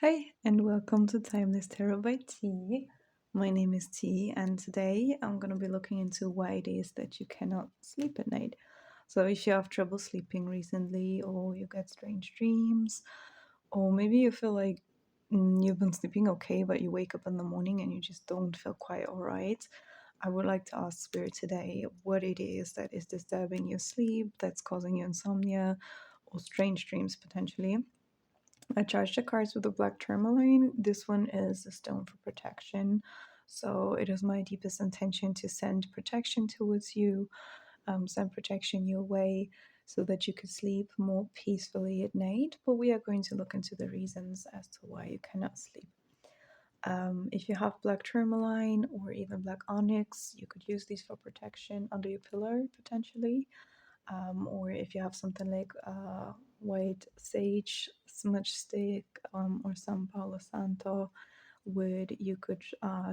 Hi, and welcome to Timeless Tarot by T. My name is T, and today I'm going to be looking into why it is that you cannot sleep at night. So, if you have trouble sleeping recently, or you get strange dreams, or maybe you feel like you've been sleeping okay, but you wake up in the morning and you just don't feel quite alright, I would like to ask Spirit today what it is that is disturbing your sleep, that's causing you insomnia, or strange dreams potentially. I charged the cards with a black tourmaline. This one is a stone for protection. So it is my deepest intention to send protection towards you, send protection your way so that you could sleep more peacefully at night. But we are going to look into the reasons as to why you cannot sleep. If you have black tourmaline or even black onyx, you could use these for protection under your pillow potentially. Or if you have something like white sage smudge stick or some Palo Santo wood, you could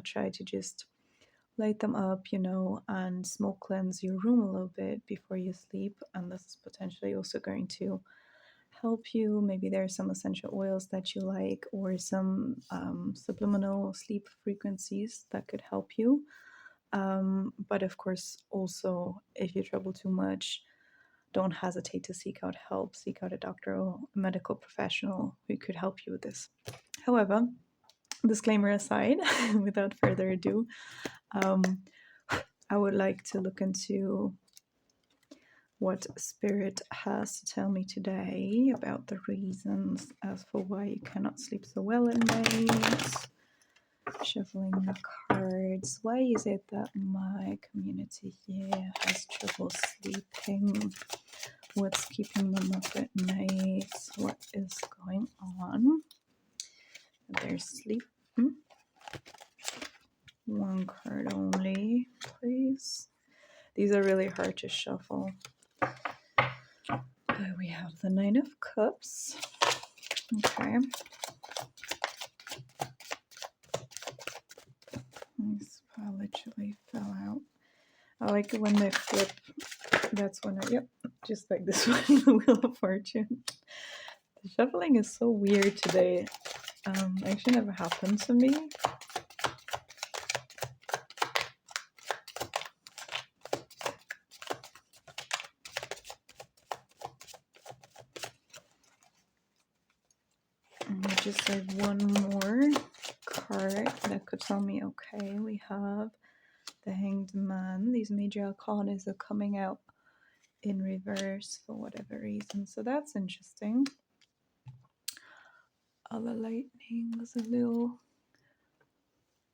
try to just light them up, and smoke cleanse your room a little bit before you sleep. And this is potentially also going to help you. Maybe there are some essential oils that you like, or some subliminal sleep frequencies that could help you. But of course, also, if you trouble too much, don't hesitate to seek out help, seek out a doctor or a medical professional who could help you with this. However, disclaimer aside, without further ado, um, I would like to look into what Spirit has to tell me today about the reasons as for why you cannot sleep so well at night. Shuffling the cards. Why is it that my community here has trouble sleeping? What's keeping them up at night? What is going on? Their sleep. One card only, please. These are really hard to shuffle. We have the Nine of Cups. Okay. This pile literally fell out. I like it when they flip. That's when yep, just like this one, the Wheel of Fortune. The shuffling is so weird today. Actually never happened to me. And I just have one more card that could tell me, okay, we have the Hanged Man. These major arcanas are coming out in reverse for whatever reason, so that's interesting. Other lightning was a little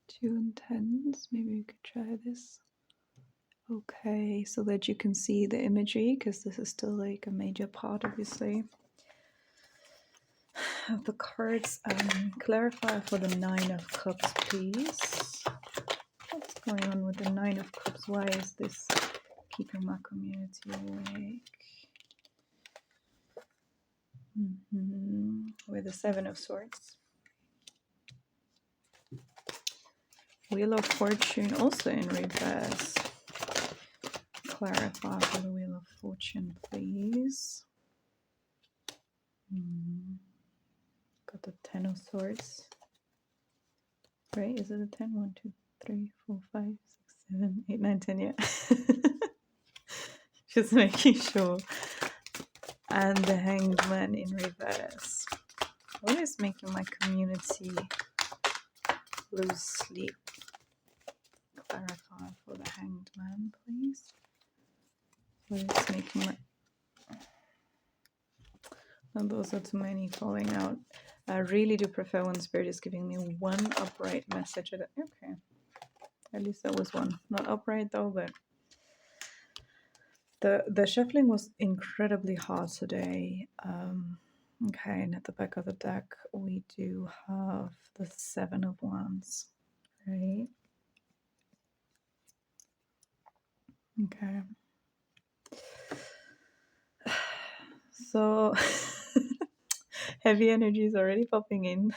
too intense. Maybe we could try this. Okay, so that you can see the imagery, because this is still like a major part, obviously. Have the cards clarify for the Nine of Cups, please. What's going on with the Nine of Cups? Why is this keeping my community awake? With the Seven of Swords. Wheel of Fortune also in reverse. Clarify for the Wheel of Fortune, please. Got the Ten of Swords. Right? Is it a 10? 1, 2, 3, 4, 5, 6, 7, 8, 9, 10, yeah. Just making sure. And the Hanged Man in reverse. What is making my community lose sleep? Clarify for the Hanged Man, please. What is making my... No, those are too many falling out. I really do prefer when Spirit is giving me one upright message. Okay. At least that was one. Not upright though, but... The shuffling was incredibly hard today. Okay, and at the back of the deck, we do have the Seven of Wands, right? Okay. So, heavy energy is already popping in.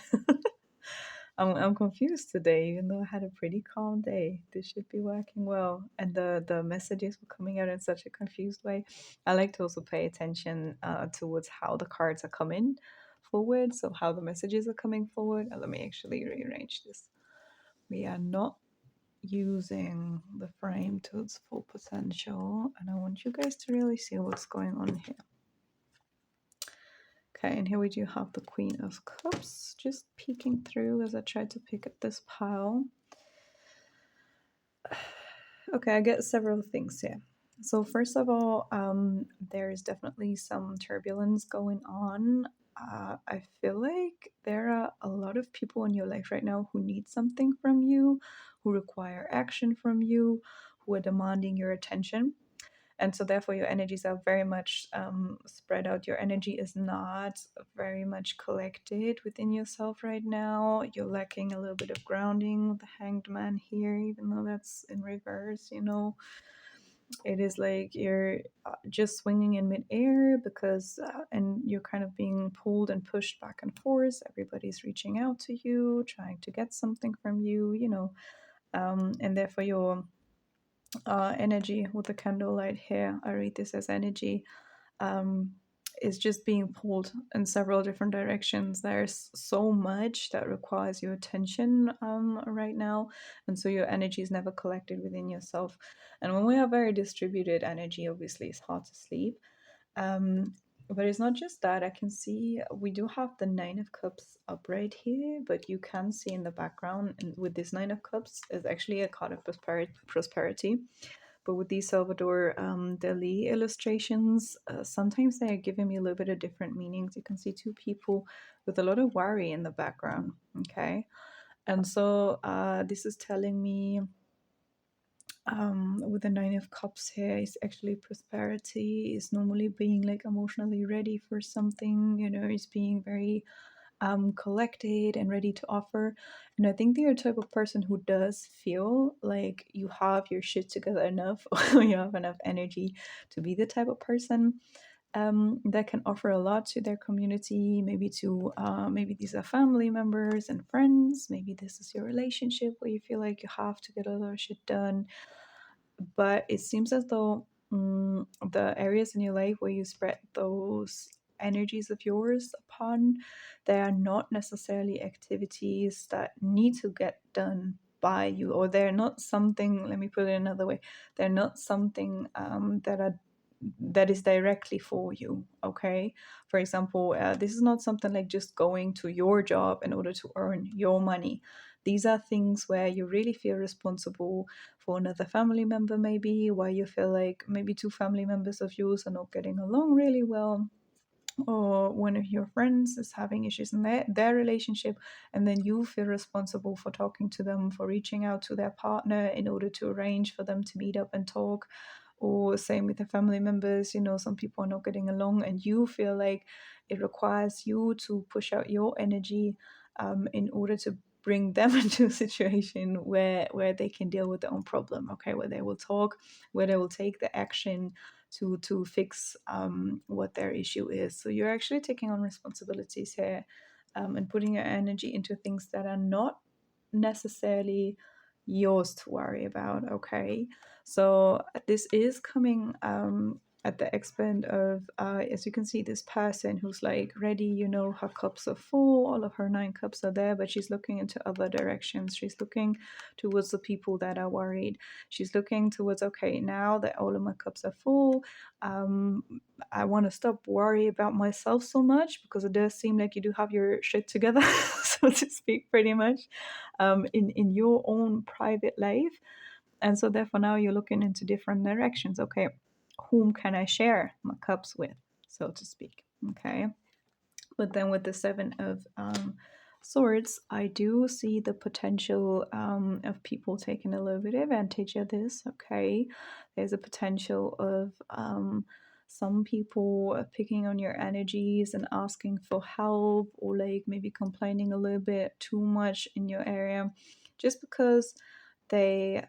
I'm confused today, even though I had a pretty calm day. This should be working well. And the messages were coming out in such a confused way. I like to also pay attention towards how the cards are coming forward, so how the messages are coming forward. Let me actually rearrange this. We are not using the frame to its full potential, and I want you guys to really see what's going on here. Okay, and here we do have the Queen of Cups just peeking through as I try to pick at this pile. Okay, I get several things here. So first of all, there is definitely some turbulence going on. I feel like there are a lot of people in your life right now who need something from you, who require action from you, who are demanding your attention. And so therefore your energies are very much spread out. Your energy is not very much collected within yourself right now. You're lacking a little bit of grounding with the Hanged Man here, even though that's in reverse, you know. It is like you're just swinging in midair because and you're kind of being pulled and pushed back and forth. Everybody's reaching out to you, trying to get something from you, you know. And therefore your energy with the candlelight here, I read this as energy, um, is just being pulled in several different directions. There's so much that requires your attention right now, and so your energy is never collected within yourself. And when we have very distributed energy, obviously it's hard to sleep. Um, but it's not just that. I can see we do have the Nine of Cups up right here, but you can see in the background, and with this Nine of Cups, is actually a card of prosperity. But with these Salvador Dali illustrations, sometimes they are giving me a little bit of different meanings. You can see two people with a lot of worry in the background. Okay. And so this is telling me with the Nine of Cups here is actually prosperity, is normally being like emotionally ready for something, you know, is being very collected and ready to offer. And I think you're a type of person who does feel like you have your shit together enough or you have enough energy to be the type of person that can offer a lot to their community, maybe to maybe these are family members and friends, maybe this is your relationship where you feel like you have to get a lot of shit done. But it seems as though the areas in your life where you spread those energies of yours upon, they are not necessarily activities that need to get done by you, or they're not something, let me put it another way, they're not something that is directly for you. Okay, for example, this is not something like just going to your job in order to earn your money. These are things where you really feel responsible for another family member, maybe where you feel like maybe two family members of yours are not getting along really well, or one of your friends is having issues in their relationship, and then you feel responsible for talking to them, for reaching out to their partner in order to arrange for them to meet up and talk. Or same with the family members, you know, some people are not getting along and you feel like it requires you to push out your energy in order to bring them into a situation where they can deal with their own problem. Okay, where they will talk, where they will take the action to fix what their issue is. So you're actually taking on responsibilities here, and putting your energy into things that are not necessarily yours to worry about. Okay, so this is coming at the expense of, as you can see, this person who's like ready, you know, her cups are full, all of her nine cups are there, but she's looking into other directions. She's looking towards the people that are worried. She's looking towards, okay, now that all of my cups are full, um, I want to stop worrying about myself so much, because it does seem like you do have your shit together, so to speak, pretty much, in your own private life. And so therefore now you're looking into different directions. Okay, whom can I share my cups with, so to speak? Okay. But then with the Seven of Swords, I do see the potential of people taking a little bit of advantage of this. Okay, there's a potential of some people picking on your energies and asking for help, or like maybe complaining a little bit too much in your area, just because they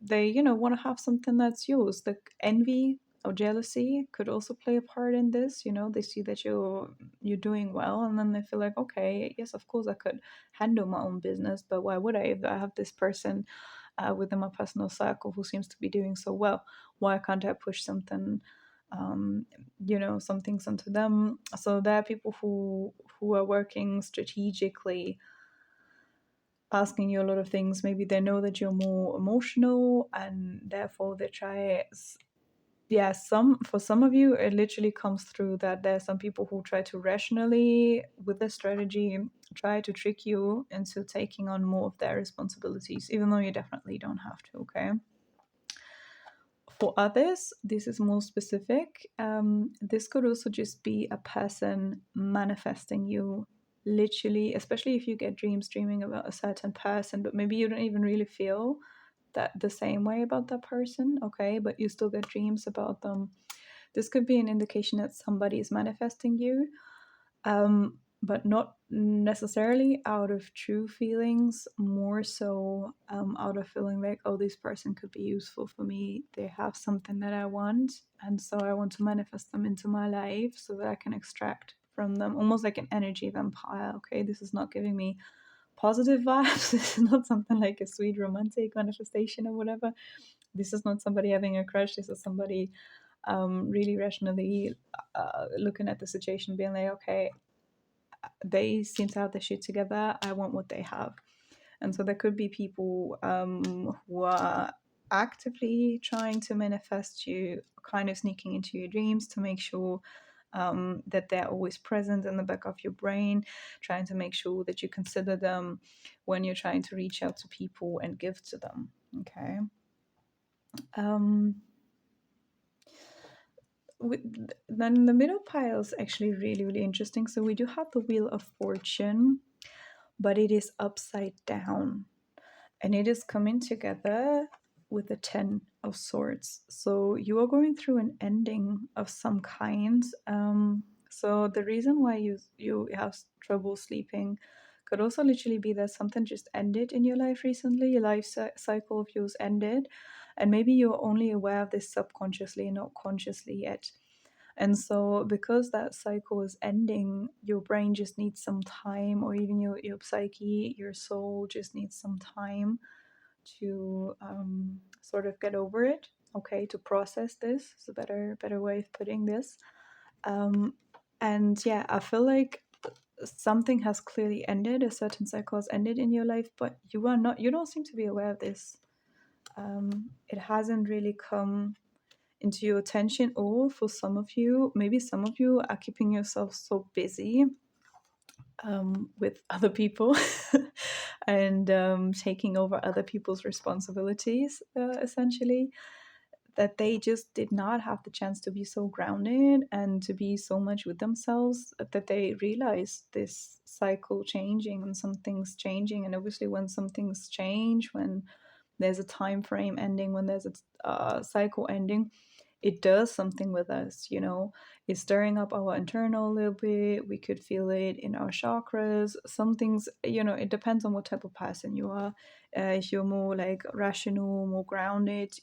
they, you know, want to have something that's yours. The envy or jealousy could also play a part in this. You know, they see that you're doing well, and then they feel like, okay, yes, of course I could handle my own business, but why would I if I have this person within my personal circle who seems to be doing so well? Why can't I push something um, some things onto them. So there are people who are working strategically, asking you a lot of things. Maybe they know that you're more emotional, and therefore they try. Yeah, for some of you, it literally comes through that there are some people who try to rationally, with a strategy, try to trick you into taking on more of their responsibilities, even though you definitely don't have to. Okay. For others, this is more specific. This could also just be a person manifesting you, literally, especially if you get dreams dreaming about a certain person, but maybe you don't even really feel that the same way about that person, okay? But you still get dreams about them. This could be an indication that somebody is manifesting you, but not necessarily out of true feelings, more so out of feeling like, oh, this person could be useful for me. They have something that I want, and so I want to manifest them into my life so that I can extract from them, almost like an energy vampire. Okay, this is not giving me positive vibes. This is not something like a sweet romantic manifestation or whatever. This is not somebody having a crush. This is somebody really rationally looking at the situation, being like, okay, they seem to have their shit together. I want what they have. And so there could be people who are actively trying to manifest you, kind of sneaking into your dreams to make sure that they're always present in the back of your brain, trying to make sure that you consider them when you're trying to reach out to people and give to them. Okay. Um, then the middle pile is actually really, really interesting. So we do have the Wheel of Fortune, but it is upside down and it is coming together with the 10 of Swords. So you are going through an ending of some kind. So the reason why you have trouble sleeping could also literally be that something just ended in your life recently. Your life cycle of yours ended, and maybe you're only aware of this subconsciously, not consciously yet. And so, because that cycle is ending, your brain just needs some time, or even your psyche, your soul just needs some time to sort of get over it. Okay, to process this is a better way of putting this. Um, and yeah, I feel like something has clearly ended. A certain cycle has ended in your life, but you don't seem to be aware of this. It hasn't really come into your attention, or for some of you, maybe some of you are keeping yourself so busy with other people and taking over other people's responsibilities, essentially, that they just did not have the chance to be so grounded and to be so much with themselves that they realized this cycle changing and some things changing. And obviously, when some things change, when there's a time frame ending, when there's a cycle ending, it does something with us, it's stirring up our internal a little bit. We could feel it in our chakras. Some things, it depends on what type of person you are. If you're more like rational, more grounded,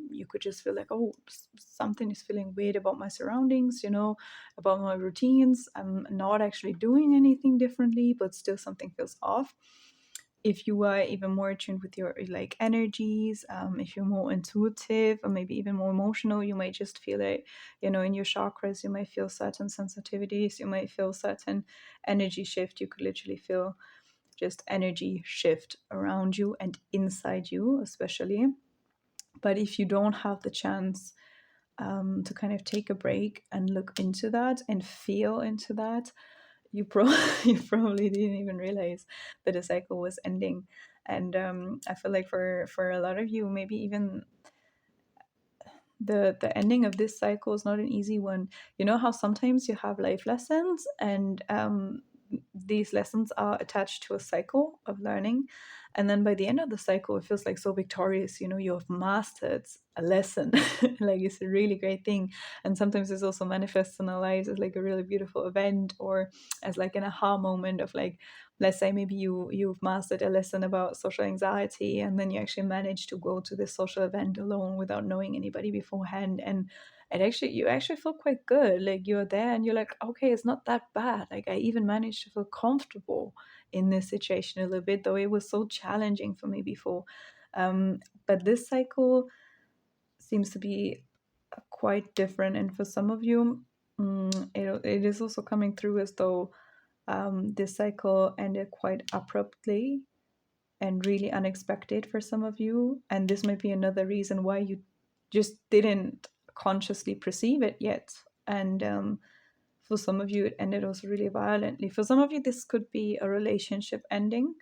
you could just feel like, oh, something is feeling weird about my surroundings, about my routines. I'm not actually doing anything differently, but still something feels off. If you are even more attuned with your like energies, if you're more intuitive or maybe even more emotional, you might just feel it, in your chakras. You might feel certain sensitivities, you might feel certain energy shift. You could literally feel just energy shift around you and inside you, especially. But if you don't have the chance to kind of take a break and look into that and feel into that, you you probably didn't even realize that the cycle was ending. And I feel like for a lot of you, maybe even the ending of this cycle is not an easy one. You know how sometimes you have life lessons, and these lessons are attached to a cycle of learning, and then by the end of the cycle it feels like so victorious. You have mastered a lesson. Like, it's a really great thing. And sometimes this also manifests in our lives as like a really beautiful event, or as like an aha moment of like, let's say maybe you've mastered a lesson about social anxiety, and then you actually manage to go to this social event alone without knowing anybody beforehand, and you actually feel quite good. Like, you're there and you're like, okay, it's not that bad. Like, I even managed to feel comfortable in this situation a little bit, though it was so challenging for me before. But this cycle seems to be quite different. And for some of you, it is also coming through as though this cycle ended quite abruptly and really unexpected for some of you. And this might be another reason why you just didn't consciously perceive it yet. And for some of you, it ended also really violently. For some of you, this could be a relationship ending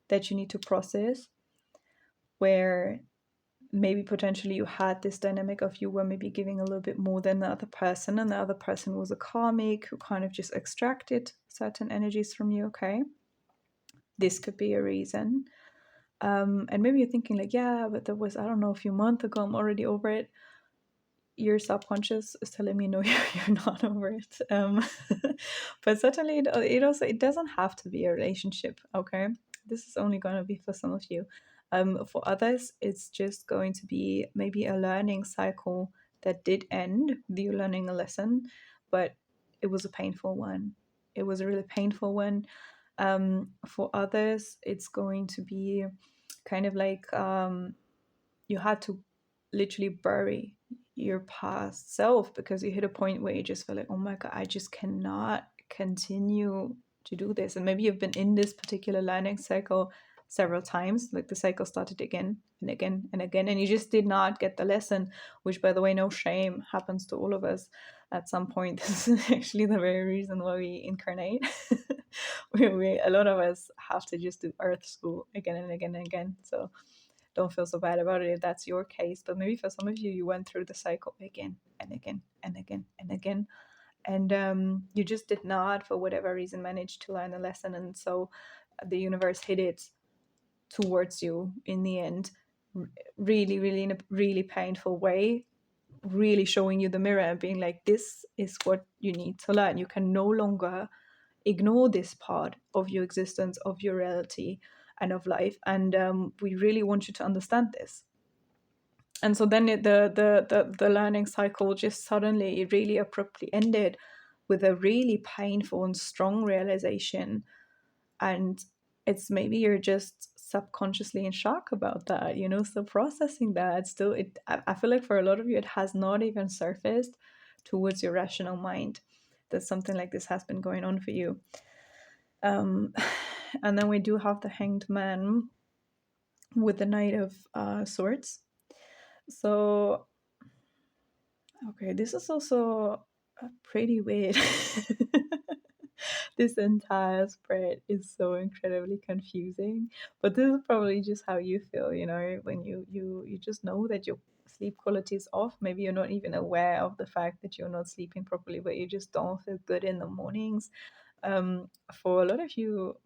that you need to process, where maybe potentially you had this dynamic of you were maybe giving a little bit more than the other person, and the other person was a karmic who kind of just extracted certain energies from you. Okay, this could be a reason. And maybe you're thinking like, yeah, but that was, I don't know, a few months ago, I'm already over it. Your subconscious is telling me no, you're not over it. But certainly it doesn't have to be a relationship. Okay, this is only going to be for some of you. For others, it's just going to be maybe a learning cycle that did end with you learning a lesson, but it was a painful one. It was a really painful one. For others, it's going to be kind of like you had to literally bury your past self because you hit a point where you just feel like, oh my God, I just cannot continue to do this. And maybe you've been in this particular learning cycle several times, like the cycle started again and again and again, and you just did not get the lesson, which, by the way, no shame, happens to all of us at some point. This is actually the very reason why we incarnate. A lot of us have to just do earth school again and again and again. So don't feel so bad about it if that's your case. But maybe for some of you, you went through the cycle again and again and again and again. And you just did not, for whatever reason, manage to learn a lesson. And so the universe hit it towards you in the end, really, really, in a really painful way, really showing you the mirror and being like, this is what you need to learn. You can no longer ignore this part of your existence, of your reality, and of life. And we really want you to understand this. And so then the learning cycle just suddenly really abruptly ended with a really painful and strong realization. And it's maybe you're just subconsciously in shock about that, still processing that. Still, I feel like for a lot of you, it has not even surfaced towards your rational mind that something like this has been going on for you. And then we do have the Hanged Man with the Knight of Swords. So, okay, this is also pretty weird. This entire spread is so incredibly confusing, but this is probably just how you feel, when you just know that your sleep quality is off. Maybe you're not even aware of the fact that you're not sleeping properly, but you just don't feel good in the mornings. For a lot of you,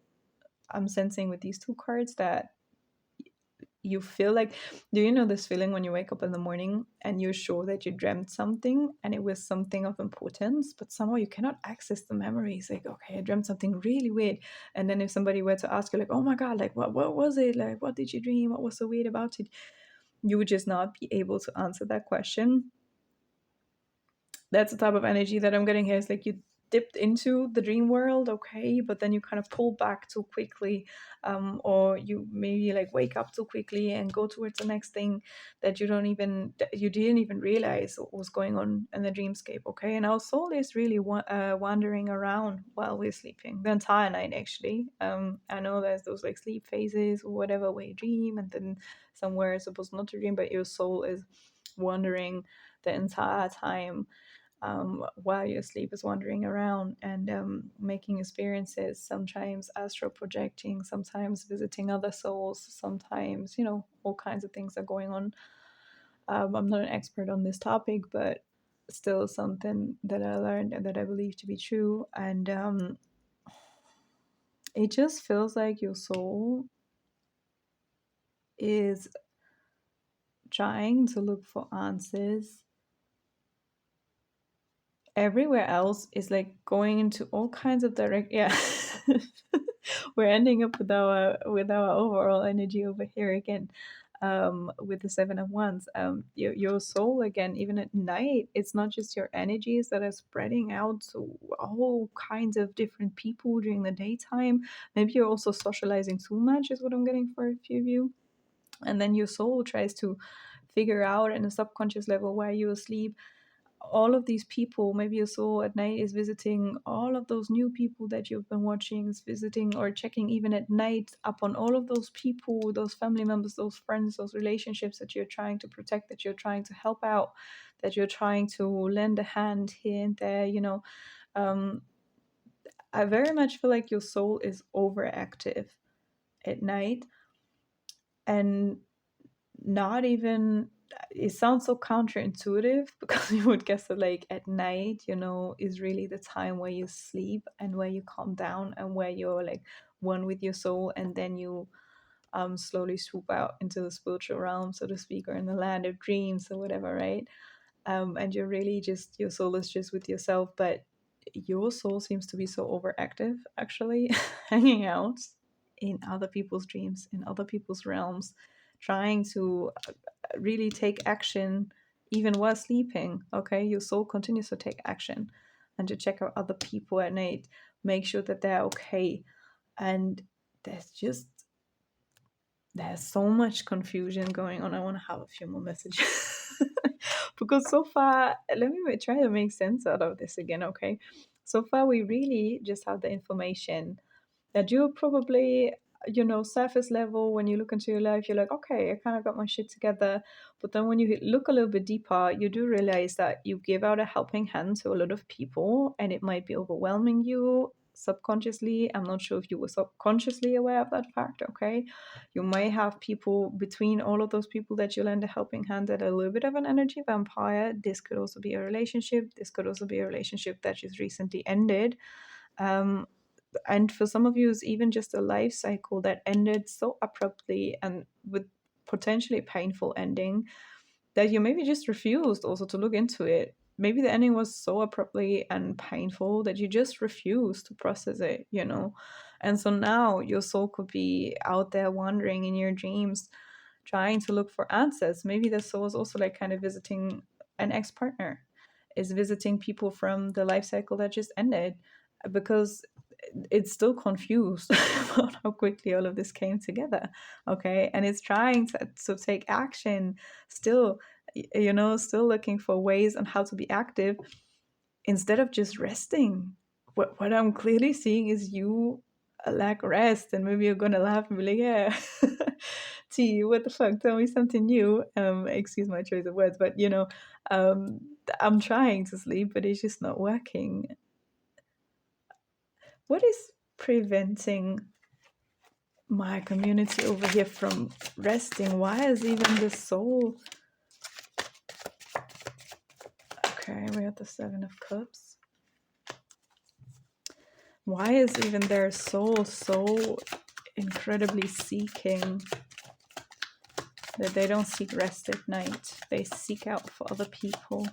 I'm sensing with these two cards that you feel like, do you know this feeling when you wake up in the morning and you're sure that you dreamt something and it was something of importance, but somehow you cannot access the memories? Like, okay, I dreamt something really weird. And then if somebody were to ask you, like, oh my God, like, what was it? Like, what did you dream? What was so weird about it? You would just not be able to answer that question. That's the type of energy that I'm getting here. It's like you dipped into the dream world, okay, but then you kind of pull back too quickly, or you maybe like wake up too quickly and go towards the next thing that you didn't even realize what was going on in the dreamscape, okay. And our soul is really wandering around while we're sleeping the entire night, actually. I know there's those like sleep phases or whatever where you dream and then somewhere it's supposed not to dream, but your soul is wandering the entire time, while your sleep is wandering around and making experiences, sometimes astral projecting, sometimes visiting other souls, sometimes, all kinds of things are going on. I'm not an expert on this topic, but still something that I learned and that I believe to be true. And it just feels like your soul is trying to look for answers everywhere else, is like going into all kinds of we're ending up with our overall energy over here again, with the Seven of Wands. Your soul, again, even at night, it's not just your energies that are spreading out to all kinds of different people during the daytime. Maybe you're also socializing too much, is what I'm getting for a few of you. And then your soul tries to figure out in a subconscious level why you're asleep. All of these people, maybe your soul at night is visiting all of those new people that you've been watching, is visiting or checking even at night up on all of those people, those family members, those friends, those relationships that you're trying to protect, that you're trying to help out, that you're trying to lend a hand here and there, um, I very much feel like your soul is overactive at night, and not even, it sounds so counterintuitive because you would guess that like at night, is really the time where you sleep and where you calm down and where you're like one with your soul, and then you slowly swoop out into the spiritual realm, so to speak, or in the land of dreams or whatever, right? And you're really just, your soul is just with yourself, but your soul seems to be so overactive actually, hanging out in other people's dreams, in other people's realms, trying to really take action even while sleeping. Okay, your soul continues to take action and to check out other people at night, make sure that they're okay. And there's so much confusion going on. I want to have a few more messages because so far, let me try to make sense out of this again. Okay, so far we really just have the information that you're probably, surface level. When you look into your life, you're like, okay, I kind of got my shit together. But then when you look a little bit deeper, you do realize that you give out a helping hand to a lot of people, and it might be overwhelming you subconsciously. I'm not sure if you were subconsciously aware of that fact. Okay, you might have people between all of those people that you lend a helping hand that are a little bit of an energy vampire. This could also be a relationship. This could also be a relationship that just recently ended. Um, and for some of you, it's even just a life cycle that ended so abruptly and with potentially painful ending that you maybe just refused also to look into it. Maybe the ending was so abruptly and painful that you just refused to process it. And so now your soul could be out there wandering in your dreams, trying to look for answers. Maybe the soul is also like kind of visiting an ex partner, is visiting people from the life cycle that just ended, because it's still confused about how quickly all of this came together. Okay, and it's trying to take action still, still looking for ways on how to be active instead of just resting. What I'm clearly seeing is you lack rest, and maybe you're gonna laugh and be like, yeah, T, what the fuck, tell me something new. Excuse my choice of words, but um I'm trying to sleep, but it's just not working. What is preventing my community over here from resting? Why is even the soul? Okay, we got the Seven of Cups. Why is even their soul so incredibly seeking that they don't seek rest at night? They seek out for other people.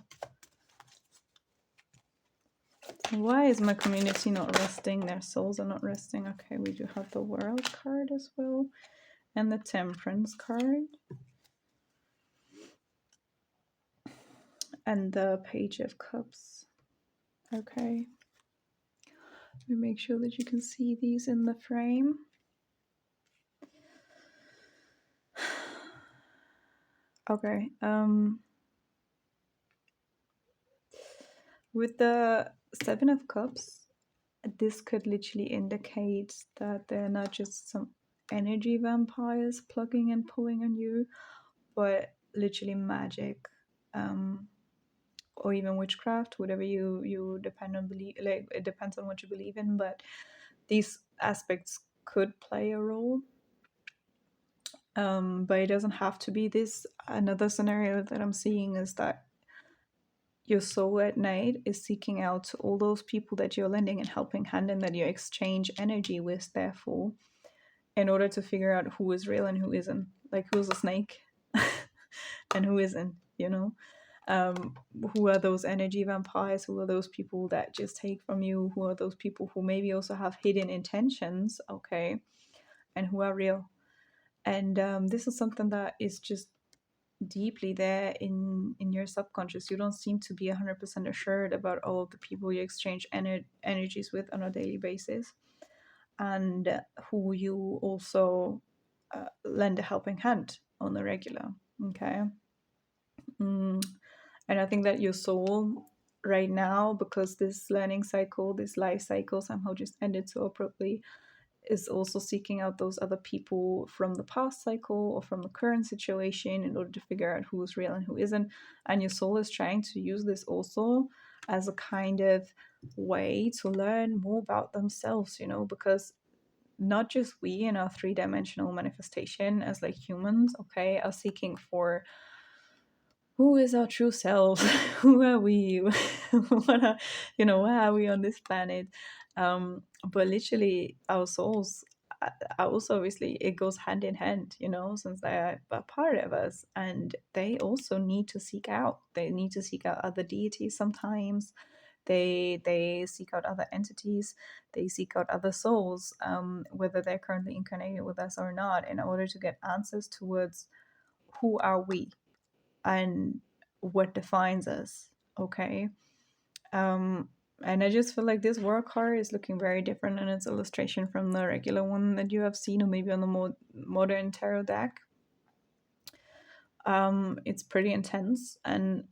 Why is my community not resting? Their souls are not resting. Okay, we do have the World card as well, and the Temperance card, and the Page of Cups. Okay, let me make sure that you can see these in the frame. Okay, with the Seven of Cups, this could literally indicate that they're not just some energy vampires plugging and pulling on you, but literally magic, or even witchcraft, whatever you depend on believe. Like, it depends on what you believe in, but these aspects could play a role. But it doesn't have to be this. Another scenario that I'm seeing is that your soul at night is seeking out all those people that you're lending and helping hand and that you exchange energy with, therefore, in order to figure out who is real and who isn't. Like, who's a snake and who isn't, who are those energy vampires? Who are those people that just take from you? Who are those people who maybe also have hidden intentions, okay, and who are real? And this is something that is just deeply there in your subconscious. You don't seem to be 100% assured about all of the people you exchange energies with on a daily basis, and who you also lend a helping hand on the regular. Okay, Mm, and I think that your soul right now, because this learning cycle, this life cycle somehow just ended so abruptly, is also seeking out those other people from the past cycle or from the current situation in order to figure out who's real and who isn't. And your soul is trying to use this also as a kind of way to learn more about themselves, because not just we in our three-dimensional manifestation as like humans, okay, are seeking for who is our true self. Who are we? What are, why are we on this planet? But literally our souls are also, obviously it goes hand in hand, since they are a part of us, and they also need to seek out, other deities sometimes. They seek out other entities, they seek out other souls, whether they're currently incarnated with us or not, in order to get answers towards who are we and what defines us. Okay. um and I just feel like this work card is looking very different in its illustration from the regular one that you have seen, or maybe on the more modern tarot deck. It's pretty intense, and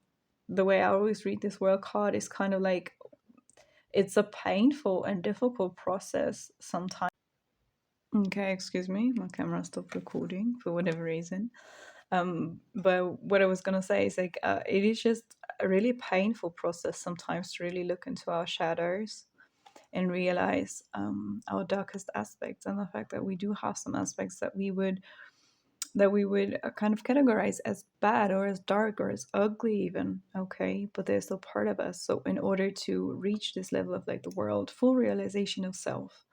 the way I always read this work card is kind of like it's a painful and difficult process sometimes. Okay, excuse me, my camera stopped recording for whatever reason. But what I was gonna say is like it is just a really painful process sometimes to really look into our shadows and realize our darkest aspects, and the fact that we do have some aspects that we would kind of categorize as bad or as dark or as ugly even. Okay, but they're still part of us. So in order to reach this level of like the world full realization of self,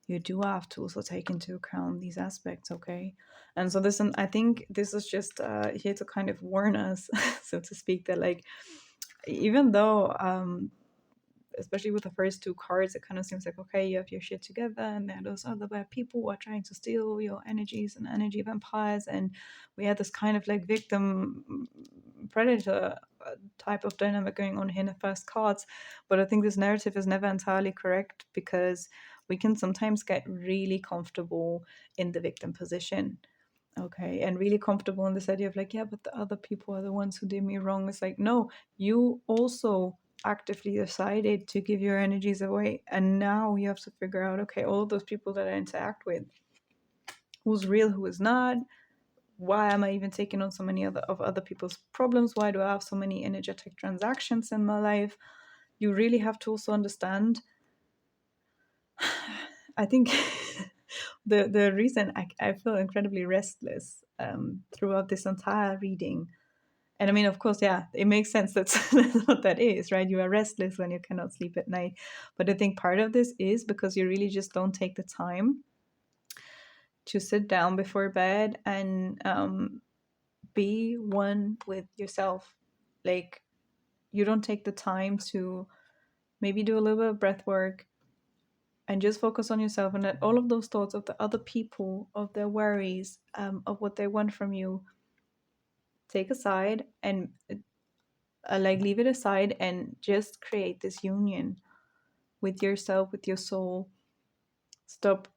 you do have to also take into account these aspects. Okay, and so this, and I think this is just here to kind of warn us, so to speak, that like even though especially with the first two cards, it kind of seems like, okay, you have your shit together, and there are those other bad people who are trying to steal your energies and energy vampires, and we had this kind of like victim predator type of dynamic going on here in the first cards. But I think this narrative is never entirely correct, because we can sometimes get really comfortable in the victim position. Okay, and really comfortable in this idea of like, yeah, but the other people are the ones who did me wrong. It's like, no, you also actively decided to give your energies away, and now you have to figure out, okay, all of those people that I interact with, who's real, who is not. Why am I even taking on so many other people's problems? Why do I have so many energetic transactions in my life? You really have to also understand. I think the reason I feel incredibly restless throughout this entire reading, and I mean, of course, yeah, it makes sense. That's what that is, right? You are restless when you cannot sleep at night. But I think part of this is because you really just don't take the time to sit down before bed and be one with yourself. Like, you don't take the time to maybe do a little bit of breath work and just focus on yourself, and let all of those thoughts of the other people, of their worries, of what they want from you, take aside and like leave it aside, and just create this union with yourself, with your soul. Stop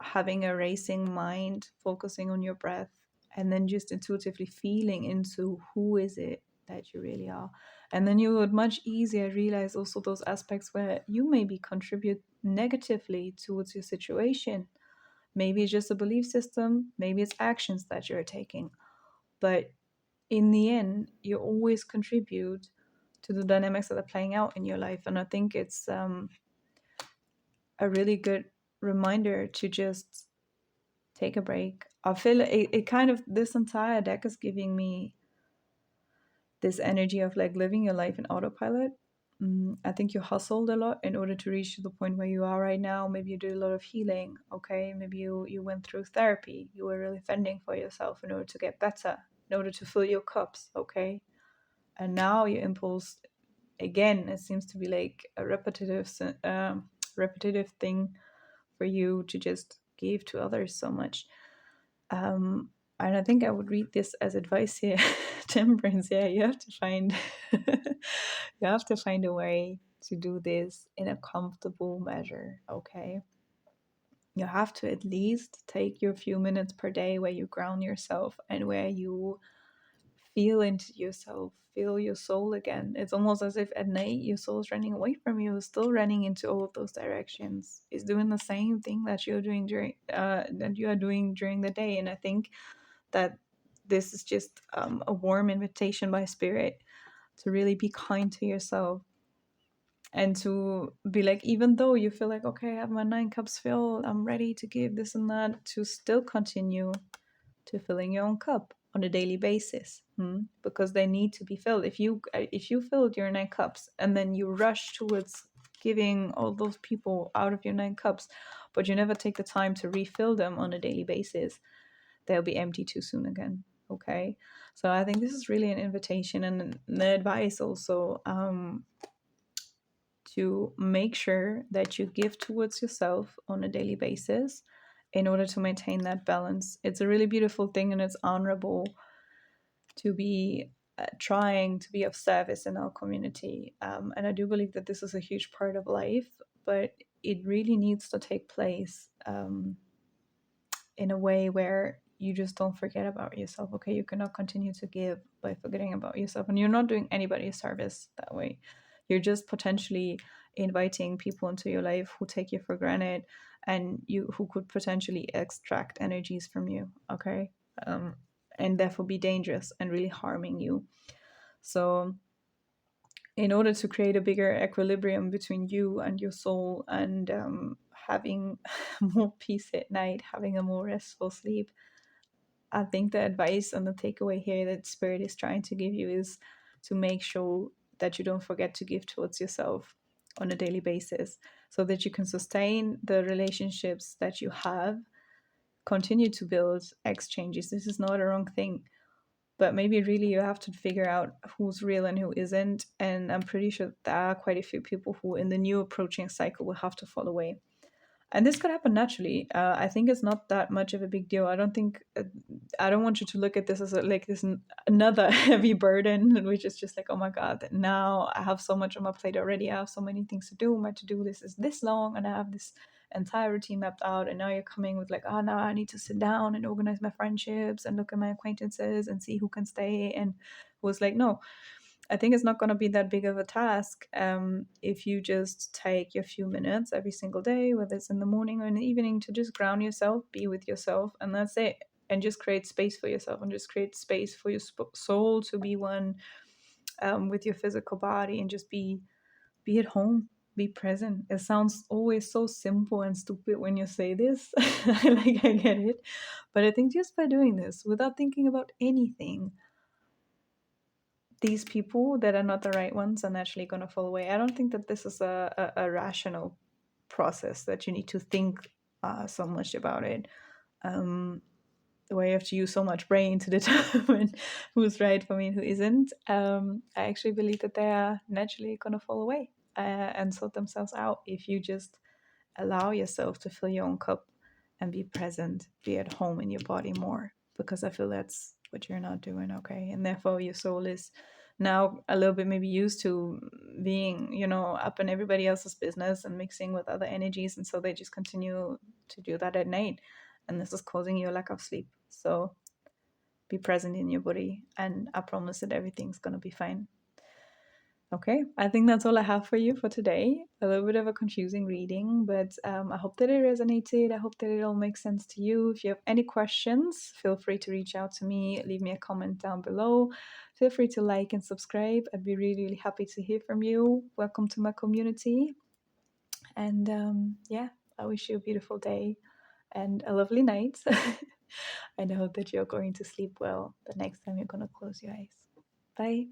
having a racing mind, focusing on your breath, and then just intuitively feeling into who is it that you really are. And then you would much easier realize also those aspects where you maybe contribute negatively towards your situation. Maybe it's just a belief system, maybe it's actions that you're taking. But in the end, you always contribute to the dynamics that are playing out in your life. And I think it's a really good reminder to just take a break. I feel it kind of, this entire deck is giving me this energy of like living your life in autopilot. I think you hustled a lot in order to reach to the point where you are right now. Maybe you did a lot of healing. Okay, maybe you went through therapy. You were really fending for yourself in order to get better, in order to fill your cups. Okay, and now your impulse, again, it seems to be like a repetitive thing for you to just give to others so much. And I think I would read this as advice here. Temperance, yeah, you have to find you have to find a way to do this in a comfortable measure. Okay, you have to at least take your few minutes per day where you ground yourself and where you feel into yourself, feel your soul again. It's almost as if at night your soul is running away from you, still running into all of those directions. It's doing the same thing that you're doing during the day. And I think that this is just a warm invitation by spirit to really be kind to yourself and to be like, even though you feel like, okay, I have my 9 cups filled, I'm ready to give this and that, to still continue to filling your own cup on a daily basis, because they need to be filled. If you filled your 9 cups and then you rush towards giving all those people out of your 9 cups, but you never take the time to refill them on a daily basis, they'll be empty too soon again. Okay, so I think this is really an invitation and an advice also, to make sure that you give towards yourself on a daily basis in order to maintain that balance. It's a really beautiful thing and it's honorable to be trying to be of service in our community. And I do believe that this is a huge part of life, but it really needs to take place in a way where you just don't forget about yourself. Okay, you cannot continue to give by forgetting about yourself, and you're not doing anybody a service that way. You're just potentially inviting people into your life who take you for granted, and who could potentially extract energies from you. Okay, and therefore be dangerous and really harming you. So in order to create a bigger equilibrium between you and your soul, and having more peace at night, having a more restful sleep, I think the advice and the takeaway here that Spirit is trying to give you is to make sure that you don't forget to give towards yourself on a daily basis, so that you can sustain the relationships that you have, continue to build exchanges. This is not a wrong thing, but maybe really you have to figure out who's real and who isn't. And I'm pretty sure there are quite a few people who in the new approaching cycle will have to fall away, and this could happen naturally. I think it's not that much of a big deal. I don't want you to look at this as another heavy burden, which is just like, oh my god, now I have so much on my plate already, I have so many things to do, my to-do list is this long, and I have this entire routine mapped out, and now you're coming with like, oh, now I need to sit down and organize my friendships and look at my acquaintances and see who can stay and who's like, no. I think it's not going to be that big of a task, if you just take your few minutes every single day, whether it's in the morning or in the evening, to just ground yourself, be with yourself, and that's it. And just create space for yourself, and just create space for your soul to be one, with your physical body, and just be at home, be present. It sounds always so simple and stupid when you say this. I get it, but I think just by doing this without thinking about anything, these people that are not the right ones are naturally going to fall away. I don't think that this is a rational process that you need to think so much about it, where you have to use so much brain to determine who's right for me and who isn't. I actually believe that they are naturally going to fall away and sort themselves out if you just allow yourself to fill your own cup and be present, be at home in your body more, because I feel that's what you're not doing. Okay, and therefore your soul is now a little bit maybe used to being, up in everybody else's business and mixing with other energies, and so they just continue to do that at night, and this is causing you a lack of sleep. So be present in your body, and I promise that everything's gonna be fine. Okay, I think that's all I have for you for today. A little bit of a confusing reading, but I hope that it resonated. I hope that it all makes sense to you. If you have any questions, feel free to reach out to me, leave me a comment down below. Feel free to like and subscribe. I'd be really, really happy to hear from you. Welcome to my community. And yeah, I wish you a beautiful day and a lovely night. And I hope that you're going to sleep well the next time you're going to close your eyes. Bye.